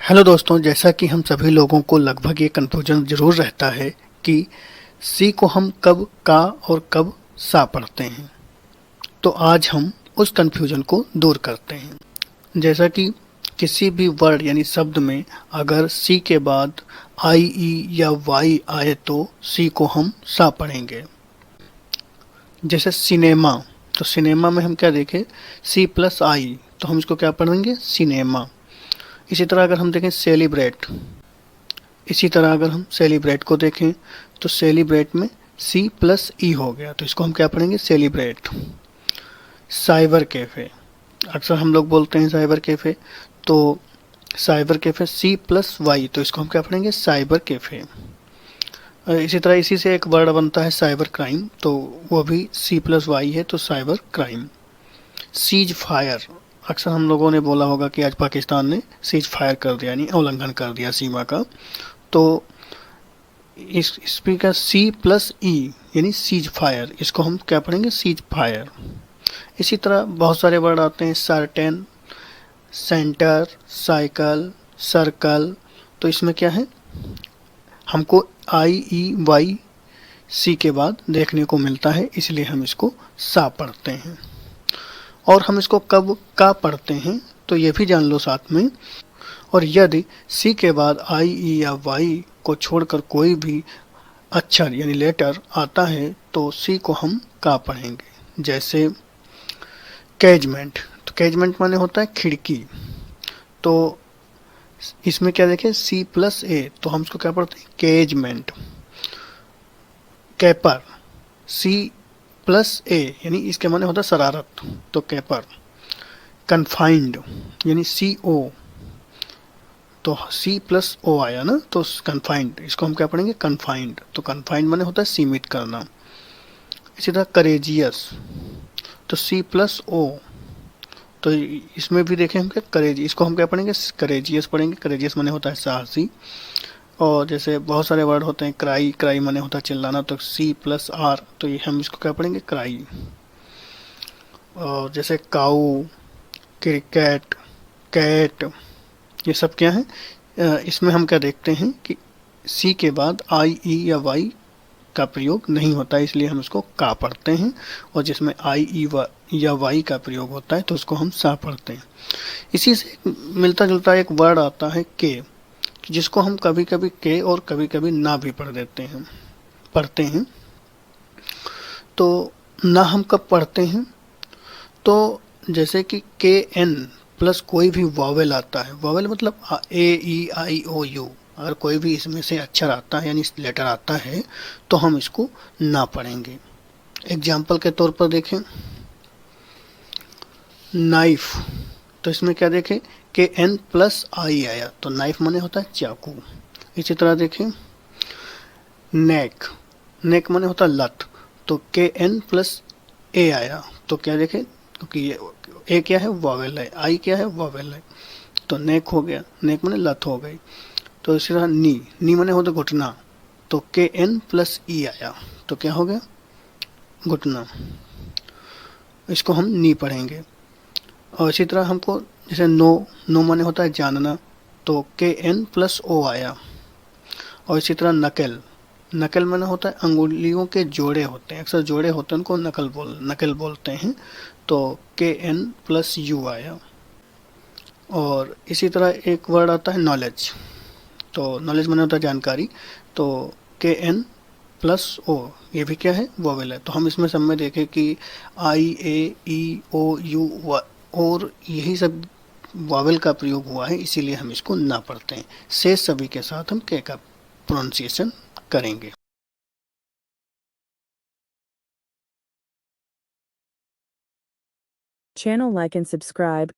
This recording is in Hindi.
हेलो दोस्तों, जैसा कि हम सभी लोगों को लगभग ये कन्फ्यूजन ज़रूर रहता है कि सी को हम कब का और कब सा पढ़ते हैं। तो आज हम उस कन्फ्यूजन को दूर करते हैं। जैसा कि किसी भी वर्ड यानी शब्द में अगर सी के बाद आई ई या वाई आए तो सी को हम सा पढ़ेंगे। जैसे सिनेमा, तो सिनेमा में हम क्या देखें, सी प्लस आई, तो हम इसको क्या पढ़ेंगे, सिनेमा। इसी तरह अगर हम देखें सेलिब्रेट, इसी तरह अगर हम सेलिब्रेट को देखें तो सेलिब्रेट में सी प्लस ई हो गया, तो इसको हम क्या पढ़ेंगे, सेलिब्रेट। साइबर कैफ़े, अक्सर हम लोग बोलते हैं साइबर कैफ़े, तो cyber cafe C plus Y, तो इसको हम क्या पढ़ेंगे, साइबर कैफ़े। इसी तरह इसी से एक वर्ड बनता है साइबर क्राइम, तो वो भी सी प्लस वाई है, तो साइबर क्राइम। सीज फायर, अक्सर हम लोगों ने बोला होगा कि आज पाकिस्तान ने सीज फायर कर दिया यानी उल्लंघन कर दिया सीमा का, तो इस स्पीकर सी प्लस ई यानी सीज फायर, इसको हम क्या पढ़ेंगे, सीज फायर। इसी तरह बहुत सारे वर्ड आते हैं, सर्टेन, सेंटर, साइकिल, सर्कल, तो इसमें क्या है, हमको आई ई वाई सी के बाद देखने को मिलता है, इसलिए हम इसको सा पढ़ते हैं। और हम इसको कब का पढ़ते हैं तो ये भी जान लो साथ में। और यदि सी के बाद आई ई या वाई को छोड़कर कोई भी अक्षर यानी लेटर आता है तो सी को हम का पढ़ेंगे। जैसे कैजमेंट, तो कैजमेंट माने होता है खिड़की, तो इसमें क्या देखें, सी प्लस ए, तो हम इसको क्या पढ़ते हैं, केजमेंट। कैपर, सी प्लस ए यानी इसके माने होता है शरारत, तो कैपर। कन्फाइंड यानी सी ओ, तो सी प्लस ओ आया ना, तो कन्फाइंड, इसको हम क्या पढ़ेंगे, कन्फाइंड, तो कन्फाइंड माने होता है सीमित करना। इसी तरह करेजियस, तो सी प्लस ओ, तो इसमें भी देखें हम क्या, करेज, इसको हम क्या पढ़ेंगे, करेजियस पढ़ेंगे। करेजियस माने होता है साहसी। और जैसे बहुत सारे वर्ड होते हैं, क्राई, क्राई माने होता है चिल्लाना, तो सी प्लस आर, तो ये हम इसको क्या पढ़ेंगे, क्राई। और जैसे काऊ, क्रिकेट, कैट, ये सब क्या है, इसमें हम क्या देखते हैं कि सी के बाद आई ई या वाई का प्रयोग नहीं होता है, इसलिए हम इसको का पढ़ते हैं। और जिसमें आई ई या वाई का प्रयोग होता है तो उसको हम सा पढ़ते हैं। इसी से मिलता जुलता एक वर्ड आता है के, जिसको हम कभी कभी के और कभी कभी ना भी पढ़ते हैं। तो ना हम कब पढ़ते हैं, तो जैसे कि के एन प्लस कोई भी वॉवेल आता है, वॉवेल मतलब ए ई आई ओ यू, अगर कोई भी इसमें से अक्षर आता है यानी लेटर आता है तो हम इसको ना पढ़ेंगे। एग्जाम्पल के तौर पर देखें, नाइफ, तो इसमें क्या देखें, के एन प्लस आई आया, तो नाइफ माने होता है चाकू। इसी तरह देखें नेक, नेक माने होता है लत, तो के एन प्लस ए आया, तो क्या देखें, क्योंकि ये ए क्या है, वॉवेल है, आई क्या है, वॉवेल है, तो नेक हो गया, नेक माने लत हो गई। तो इसी तरह नी, नी माने होता घुटना, तो के एन प्लस ई आया, तो क्या हो गया, घुटना, इसको हम नी पढ़ेंगे। और इसी तरह हमको जैसे नो, नो माने होता है जानना, तो के एन प्लस ओ आया। और इसी तरह नकल, नकल माने होता है अंगुलियों के जोड़े होते हैं, अक्सर जोड़े होते हैं उनको नकल बोलते हैं, तो के एन प्लस यू आया। और इसी तरह एक वर्ड आता है नॉलेज, तो नॉलेज माने होता है जानकारी, तो के एन प्लस ओ, ये भी क्या है, वोवेल है। तो हम इसमें सब में देखें कि आई ए ई ओ यू और यही सब वॉवेल का प्रयोग हुआ है, इसीलिए हम इसको ना पढ़ते हैं। शेष सभी के साथ हम के का प्रोनाउंसिएशन करेंगे। Channel like and subscribe.